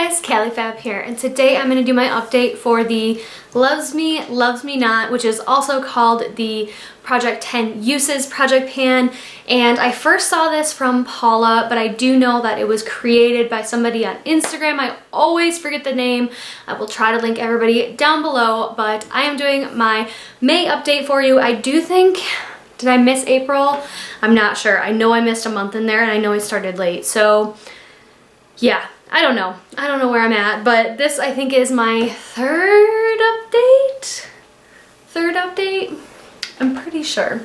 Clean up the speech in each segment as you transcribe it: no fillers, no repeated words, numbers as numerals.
guys, CaliFab here, and today I'm going to do my update for the Loves Me, Loves Me Not, which is also called the Project 10 Uses Project Pan. And I first saw this from Paula, but I do know that it was created by somebody on Instagram. I always forget the name. I will try to link everybody down below, but I am doing my May update for you. I do think, did I miss April? I'm not sure. I know I missed a month in there, and I know I started late, so yeah, I don't know. I don't know where I'm at, but this I think is my third update. I'm pretty sure.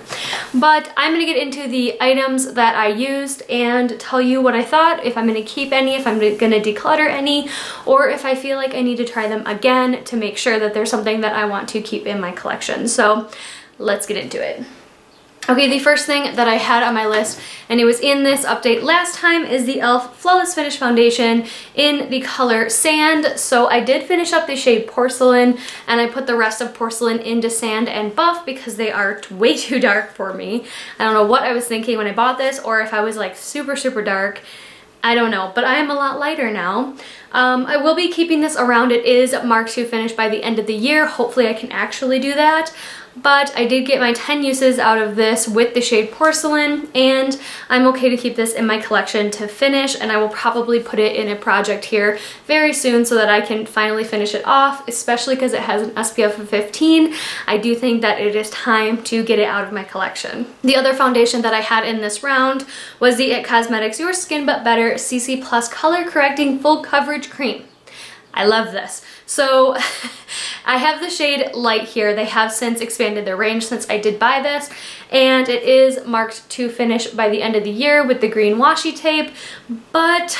But I'm gonna get into the items that I used and tell you what I thought, if I'm gonna keep any, if I'm gonna declutter any, or if I feel like I need to try them again to make sure that there's something that I want to keep in my collection. So let's get into it. Okay, the first thing that I had on my list, and it was in this update last time, is the e.l.f. Flawless Finish Foundation in the color Sand. So I did finish up the shade Porcelain, and I put the rest of Porcelain into Sand and Buff because they are way too dark for me. I don't know what I was thinking when I bought this, or if I was like super, super dark. I don't know, but I am a lot lighter now. I will be keeping this around. It is marked to finish by the end of the year. Hopefully I can actually do that. But I did get my 10 uses out of this with the shade Porcelain, and I'm okay to keep this in my collection to finish, and I will probably put it in a project here very soon so that I can finally finish it off, especially because it has an SPF of 15. I do think that it is time to get it out of my collection. The other foundation that I had in this round was the IT Cosmetics Your Skin But Better CC Plus Color Correcting Full Coverage Cream. I love this. So I have the shade Light here. They have since expanded their range since I did buy this, and it is marked to finish by the end of the year with the green washi tape, but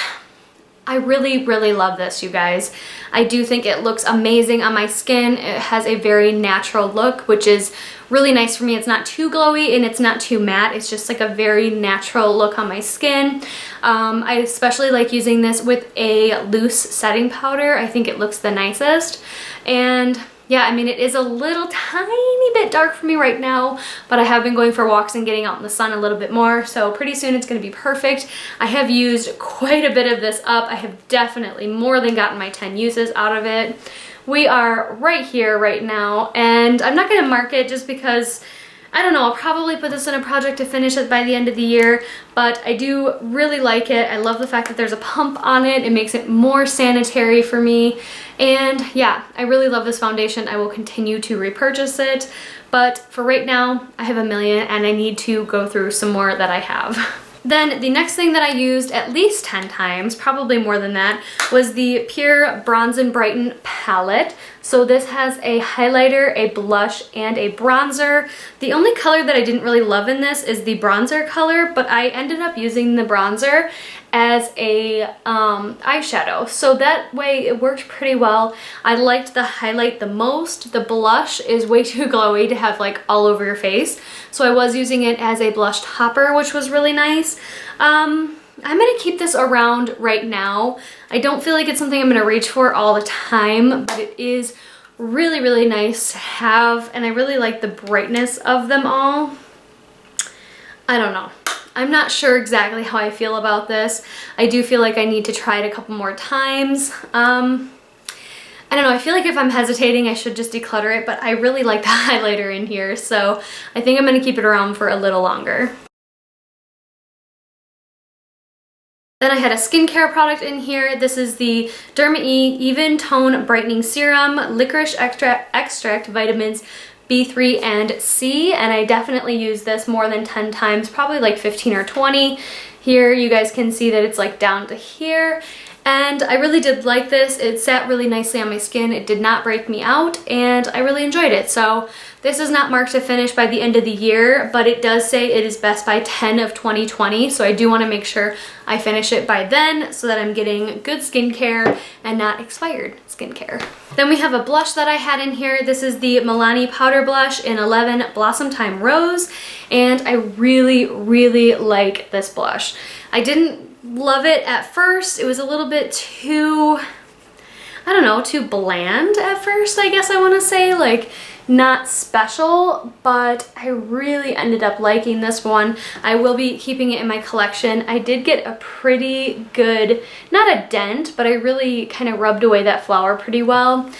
I really, really love this, you guys. I do think it looks amazing on my skin. It has a very natural look, which is really nice for me. It's not too glowy and it's not too matte. It's just like a very natural look on my skin. I especially like using this with a loose setting powder. I think it looks the nicest. And yeah, I mean, it is a little tiny bit dark for me right now, but I have been going for walks and getting out in the sun a little bit more, so pretty soon it's going to be perfect. I have used quite a bit of this up. I have definitely more than gotten my 10 uses out of it. We are right here right now, and I'm not going to mark it just because, I don't know, I'll probably put this in a project to finish it by the end of the year, but I do really like it. I love the fact that there's a pump on it. It makes it more sanitary for me. And yeah, I really love this foundation. I will continue to repurchase it, but for right now, I have a million and I need to go through some more that I have. Then the next thing that I used at least 10 times, probably more than that, was the Pure Bronze and Brighten palette. So this has a highlighter, a blush, and a bronzer. The only color that I didn't really love in this is the bronzer color, but I ended up using the bronzer as a eyeshadow. So that way it worked pretty well. I liked the highlight the most. The blush is way too glowy to have like all over your face. So I was using it as a blush topper, which was really nice. I'm gonna keep this around right now. I don't feel like it's something I'm gonna reach for all the time, but it is really, really nice to have, and I really like the brightness of them all. I don't know. I'm not sure exactly how I feel about this. I do feel like I need to try it a couple more times. I don't know, I feel like if I'm hesitating, I should just declutter it, but I really like the highlighter in here, so I think I'm gonna keep it around for a little longer. Then I had a skincare product in here. This is the Derma E Even Tone Brightening Serum, Licorice Extract Vitamins B3 and C, and I definitely use this more than 10 times, probably like 15 or 20. Here you guys can see that it's like down to here, and I really did like this. It sat really nicely on my skin. It did not break me out, and I really enjoyed it. So this is not marked to finish by the end of the year, but it does say it is best by 10 of 2020, so I do want to make sure I finish it by then so that I'm getting good skincare and not expired skincare. Then we have a blush that I had in here. This is the Milani Powder Blush in 11 Blossom Time Rose, and I really, really like this blush. I didn't love it at first. It was a little bit too, I don't know, too bland at first, I guess I want to say, like not special, but I really ended up liking this one. I will be keeping it in my collection. I did get a pretty good, not a dent, but I really kind of rubbed away that flower pretty well.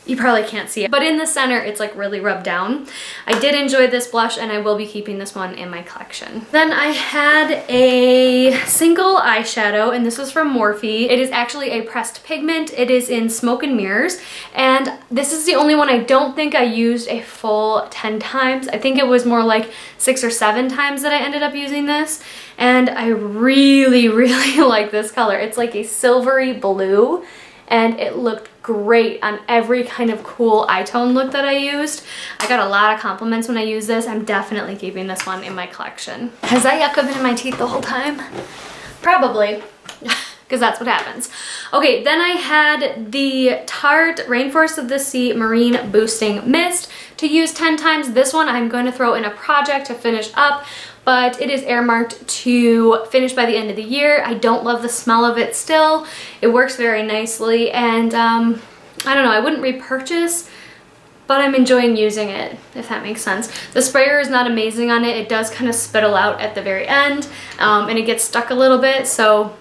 You probably can't see it, but in the center, it's like really rubbed down. I did enjoy this blush and I will be keeping this one in my collection. Then I had a single eyeshadow, and this was from Morphe. It is actually a pressed pigment. It is in Smoke and Mirrors, and this is the only one I don't think I used a full 10 times. I think it was more like 6 or 7 times that I ended up using this, and I really, really like this color. It's like a silvery blue, and it looked great on every kind of cool eye tone look that I used. I got a lot of compliments when I used this. I'm definitely keeping this one in my collection. Has that yucca been in my teeth the whole time? Probably, because that's what happens. Okay, then I had the Tarte Rainforest of the Sea Marine Boosting Mist to use 10 times. This one I'm going to throw in a project to finish up, but it is air marked to finish by the end of the year. I don't love the smell of it still. It works very nicely, and I don't know, I wouldn't repurchase, but I'm enjoying using it, if that makes sense. The sprayer is not amazing on it. It does kind of spittle out at the very end, and it gets stuck a little bit, so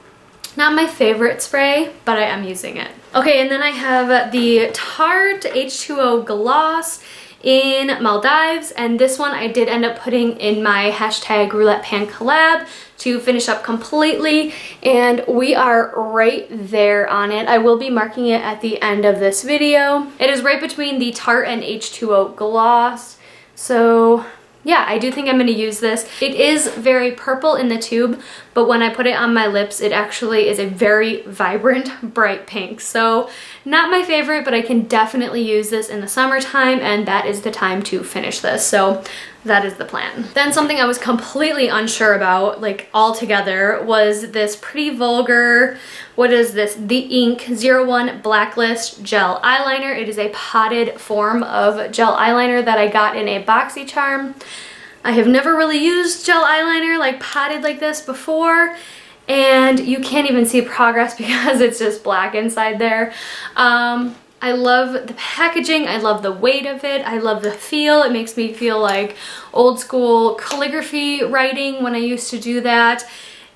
not my favorite spray, but I am using it. Okay, and then I have the Tarte H2O Gloss in Maldives, and this one I did end up putting in my hashtag Roulette Pan Collab to finish up completely, and we are right there on it. I will be marking it at the end of this video. It is right between the Tarte and H2O Gloss, so yeah, I do think I'm going to use this. It is very purple in the tube, but when I put it on my lips, it actually is a very vibrant, bright pink. So not my favorite, but I can definitely use this in the summertime, and that is the time to finish this. So that is the plan. Then something I was completely unsure about, like altogether, was this pretty vulgar, what is this? The Ink 01 Blacklist Gel Eyeliner. It is a potted form of gel eyeliner that I got in a BoxyCharm. I have never really used gel eyeliner like potted like this before, and you can't even see progress because it's just black inside there. I love the packaging, I love the weight of it, I love the feel. It makes me feel like old school calligraphy writing when I used to do that,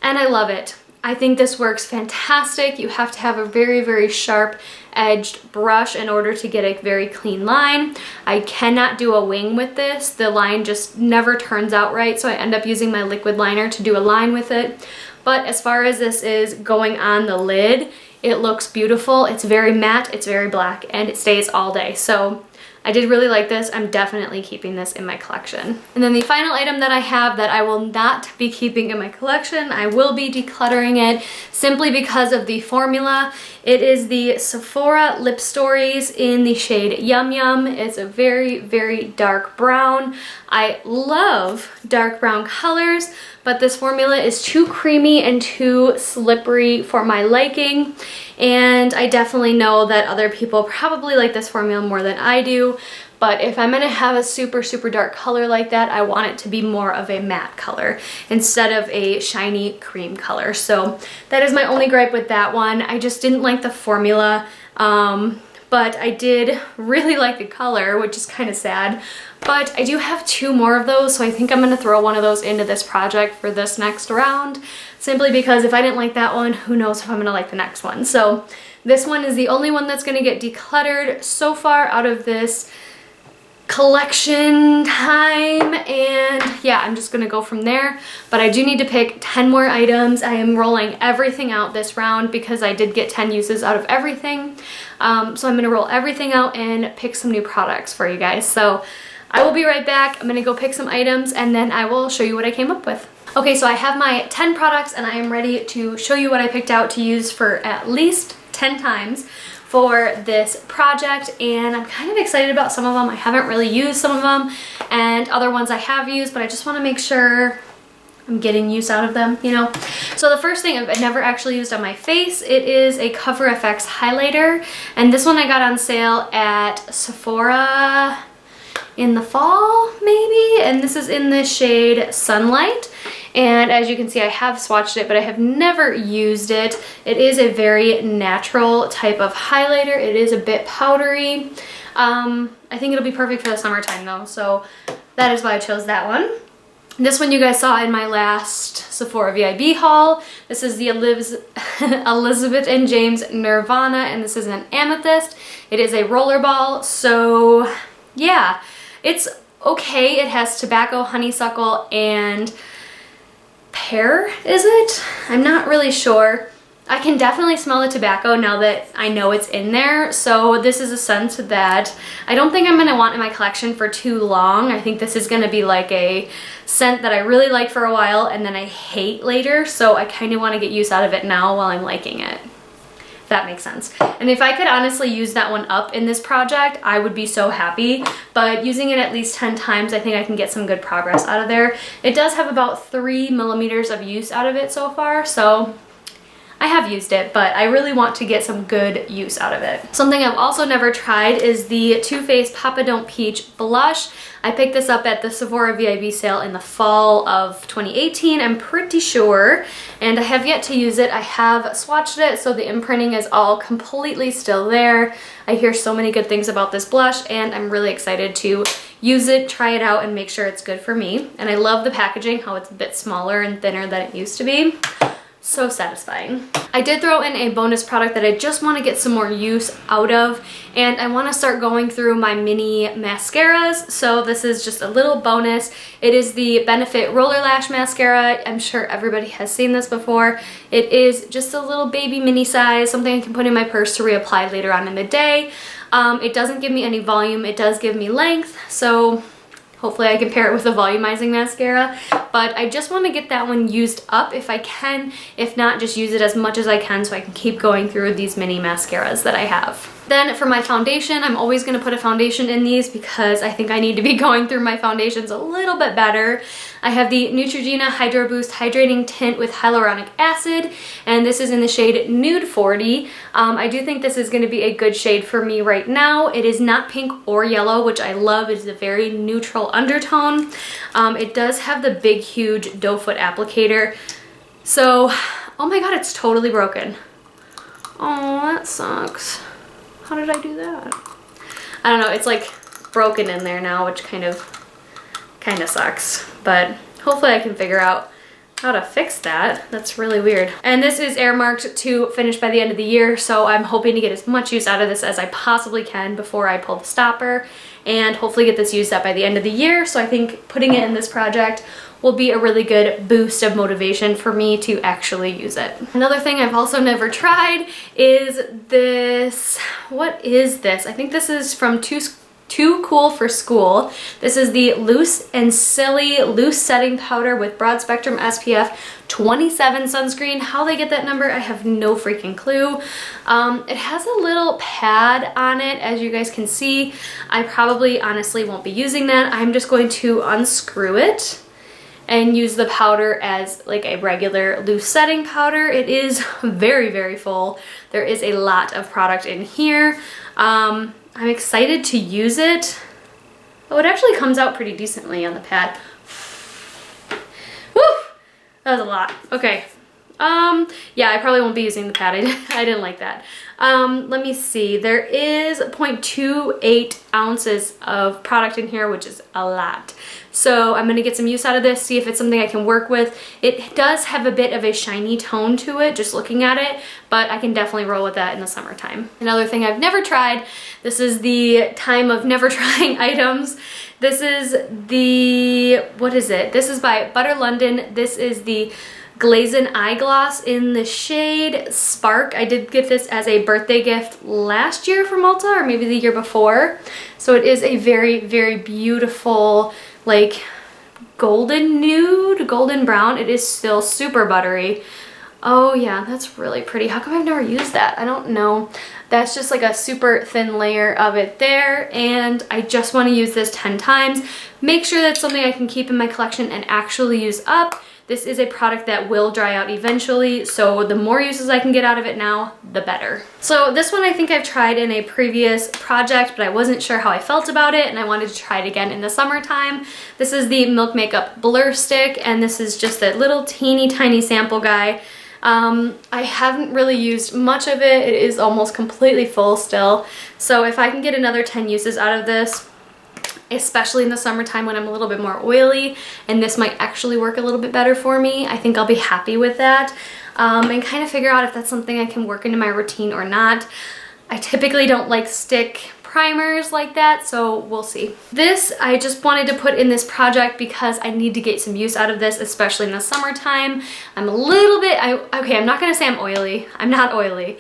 and I love it. I think this works fantastic. You have to have a very, very sharp edged brush in order to get a very clean line. I cannot do a wing with this. The line just never turns out right, so I end up using my liquid liner to do a line with it. But as far as this is going on the lid, it looks beautiful. It's very matte, it's very black, and it stays all day. So I did really like this. I'm definitely keeping this in my collection. And then the final item that I have that I will not be keeping in my collection, I will be decluttering it simply because of the formula. It is the Sephora Lip Stories in the shade Yum Yum. It's a very, very dark brown. I love dark brown colors, but this formula is too creamy and too slippery for my liking. And I definitely know that other people probably like this formula more than I do, but if I'm gonna have a super, super dark color like that, I want it to be more of a matte color instead of a shiny cream color. So that is my only gripe with that one. I just didn't like the formula, but I did really like the color, which is kind of sad. But I do have 2 more of those, so I think I'm gonna throw one of those into this project for this next round, simply because if I didn't like that one, who knows if I'm gonna like the next one. So this one is the only one that's gonna get decluttered so far out of this collection time, and yeah, I'm just gonna go from there. But I do need to pick 10 more items. I am rolling everything out this round because I did get 10 uses out of everything. So I'm gonna roll everything out and pick some new products for you guys. So I will be right back. I'm gonna go pick some items and then I will show you what I came up with. Okay, so I have my 10 products and I am ready to show you what I picked out to use for at least 10 times for this project, and I'm kind of excited about some of them. I haven't really used some of them, and other ones I have used, but I just want to make sure I'm getting use out of them, you know? So the first thing I've never actually used on my face, it is a Cover FX highlighter, and this one I got on sale at Sephora in the fall, maybe, and this is in the shade Sunlight, And as you can see, I have swatched it, but I have never used it. It is a very natural type of highlighter. It is a bit powdery. I think it'll be perfect for the summertime though, so that is why I chose that one. This one you guys saw in my last Sephora VIB haul. This is the Elizabeth and James Nirvana, and this is an amethyst. It is a rollerball, so yeah, it's okay. It has tobacco, honeysuckle, and pear, is it? I'm not really sure. I can definitely smell the tobacco now that I know it's in there, so this is a scent that I don't think I'm going to want in my collection for too long. I think this is going to be like a scent that I really like for a while and then I hate later, so I kind of want to get use out of it now while I'm liking it. If that makes sense. And if I could honestly use that one up in this project, I would be so happy, but using it at least 10 times, I think I can get some good progress out of there. It does have about 3 millimeters of use out of it so far, so I have used it, but I really want to get some good use out of it. Something I've also never tried is the Too Faced Papa Don't Peach blush. I picked this up at the Sephora VIB sale in the fall of 2018, I'm pretty sure, and I have yet to use it. I have swatched it, so the imprinting is all completely still there. I hear so many good things about this blush, and I'm really excited to use it, try it out, and make sure it's good for me. And I love the packaging, how it's a bit smaller and thinner than it used to be. So satisfying. I did throw in a bonus product that I just want to get some more use out of, and I want to start going through my mini mascaras. So this is just a little bonus. It is the Benefit Roller Lash Mascara. I'm sure everybody has seen this before. It is just a little baby mini size, something I can put in my purse to reapply later on in the day. It doesn't give me any volume, it does give me length, so hopefully I can pair it with a volumizing mascara, but I just want to get that one used up if I can. If not, just use it as much as I can so I can keep going through these mini mascaras that I have. Then for my foundation, I'm always going to put a foundation in these because I think I need to be going through my foundations a little bit better. I have the Neutrogena Hydro Boost Hydrating Tint with Hyaluronic Acid, and this is in the shade Nude 40. I do think this is going to be a good shade for me right now. It is not pink or yellow, which I love. It's a very neutral undertone. It does have the big, huge doe foot applicator. So, oh my god, it's totally broken. Oh, that sucks. How did I do that? I don't know, it's like broken in there now, which kind of sucks, but hopefully I can figure out how to fix that. That's really weird. And this is air marked to finish by the end of the year, so I'm hoping to get as much use out of this as I possibly can before I pull the stopper, and hopefully get this used up by the end of the year. So I think putting it in this project will be a really good boost of motivation for me to actually use it. Another thing I've also never tried is this. What is this? I think this is from Too Cool for School. This is the Loose and Silly Loose Setting Powder with Broad Spectrum SPF 27 sunscreen. How they get that number, I have no freaking clue. It has a little pad on it, as you guys can see. I probably honestly won't be using that. I'm just going to unscrew it and use the powder as like a regular loose setting powder. It is very, very full. There is a lot of product in here. I'm excited to use it. Oh, it actually comes out pretty decently on the pad. Woo! That was a lot. Okay. Yeah, I probably won't be using the pad. I didn't like that. Let me see. There is 0.28 ounces of product in here, which is a lot. So I'm gonna get some use out of this, see if it's something I can work with. It does have a bit of a shiny tone to it, just looking at it, but I can definitely roll with that in the summertime. Another thing I've never tried, this is the time of never trying items. This is the, what is it? This is by Butter London. This is the Glazin Eye Gloss in the shade Spark. I did get this as a birthday gift last year from Ulta, or maybe the year before. So it is a very, very beautiful, like golden nude, golden brown. It is still super buttery. Oh yeah, that's really pretty. How come I've never used that? I don't know. That's just like a super thin layer of it there, and I just want to use this 10 times. Make sure that's something I can keep in my collection and actually use up. this is a product that will dry out eventually, so the more uses I can get out of it now, the better. So this one I think I've tried in a previous project, but I wasn't sure how I felt about it, and I wanted to try it again in the summertime. This is the Milk Makeup Blur Stick, and this is just a little teeny tiny sample guy. I haven't really used much of it. It is almost completely full still. So if I can get another 10 uses out of this, especially in the summertime when I'm a little bit more oily, and this might actually work a little bit better for me, I think I'll be happy with that. And kind of figure out if that's something I can work into my routine or not. I typically don't like stick primers like that, so we'll see. This I just wanted to put in this project because I need to get some use out of this, especially in the summertime. I'm a little bit, okay, I'm not gonna say I'm oily. I'm not oily.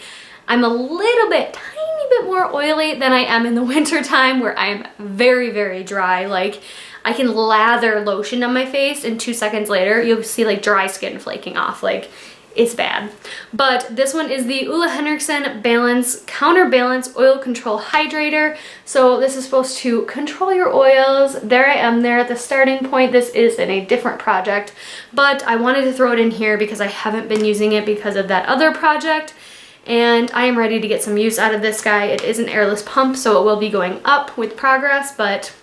I'm a little bit, tiny bit more oily than I am in the winter time, where I'm very, very dry. Like, I can lather lotion on my face and 2 seconds later you'll see like dry skin flaking off. Like, it's bad. But this one is the Ole Henriksen Counterbalance Oil Control Hydrator. So this is supposed to control your oils. There I am there at the starting point. This is in a different project, but I wanted to throw it in here because I haven't been using it because of that other project. And I am ready to get some use out of this guy. It is an airless pump, so it will be going up with progress, but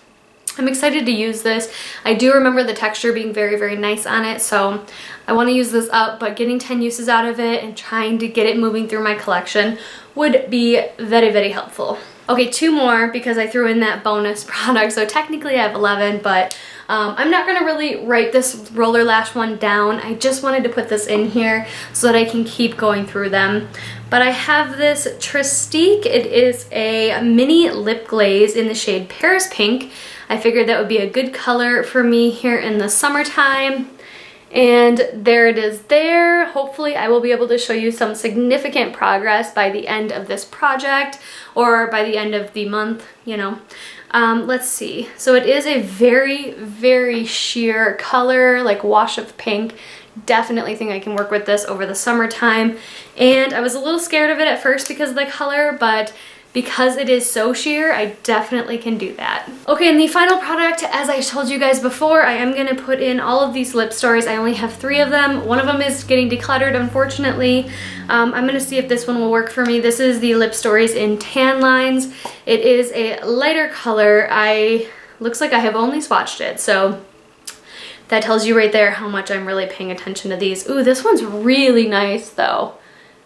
I'm excited to use this. I do remember the texture being very, very nice on it, so I want to use this up, but getting 10 uses out of it and trying to get it moving through my collection would be very, very helpful. Okay, 2 more because I threw in that bonus product, so technically I have 11, but I'm not going to really write this roller lash one down. I just wanted to put this in here so that I can keep going through them. But I have this Tristique. It is a mini lip glaze in the shade Paris Pink. I figured that would be a good color for me here in the summertime. And there it is there. Hopefully I will be able to show you some significant progress by the end of this project, or by the end of the month, you know. Let's see. So it is a very, very sheer color, like wash of pink. Definitely think I can work with this over the summertime. And I was a little scared of it at first because of the color, but because it is so sheer, I definitely can do that. Okay, and the final product, as I told you guys before, I am gonna put in all of these lip stories. I only have 3 of them. One of them is getting decluttered, unfortunately. I'm gonna see if this one will work for me. This is the Lip Stories in Tan Lines. It is a lighter color. Looks like I have only swatched it, so that tells you right there how much I'm really paying attention to these. Ooh, this one's really nice though.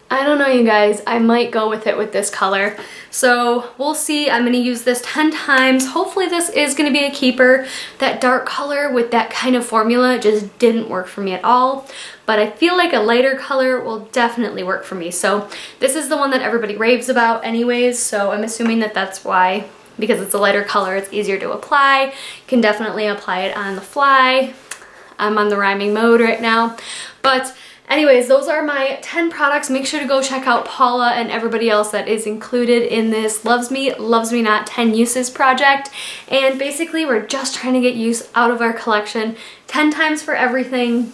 I don't know, you guys, I might go with it with this color. So we'll see. I'm gonna use this 10 times. Hopefully this is gonna be a keeper. That dark color with that kind of formula just didn't work for me at all. But I feel like a lighter color will definitely work for me. So this is the one that everybody raves about anyways. So I'm assuming that that's why, because it's a lighter color, it's easier to apply. You can definitely apply it on the fly. I'm on the rhyming mode right now. But anyways, those are my 10 products. Make sure to go check out Paula and everybody else that is included in this Loves Me, Loves Me Not 10 Uses project. And basically, we're just trying to get use out of our collection. 10 times for everything.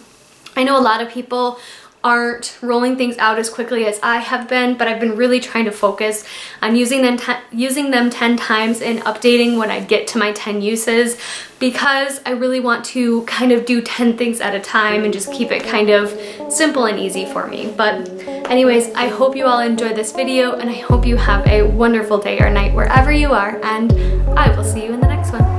I know a lot of people aren't rolling things out as quickly as I have been, but I've been really trying to focus on using them 10 times and updating when I get to my 10 uses, because I really want to kind of do 10 things at a time and just keep it kind of simple and easy for me. But anyways, I hope you all enjoyed this video, and I hope you have a wonderful day or night wherever you are, and I will see you in the next one.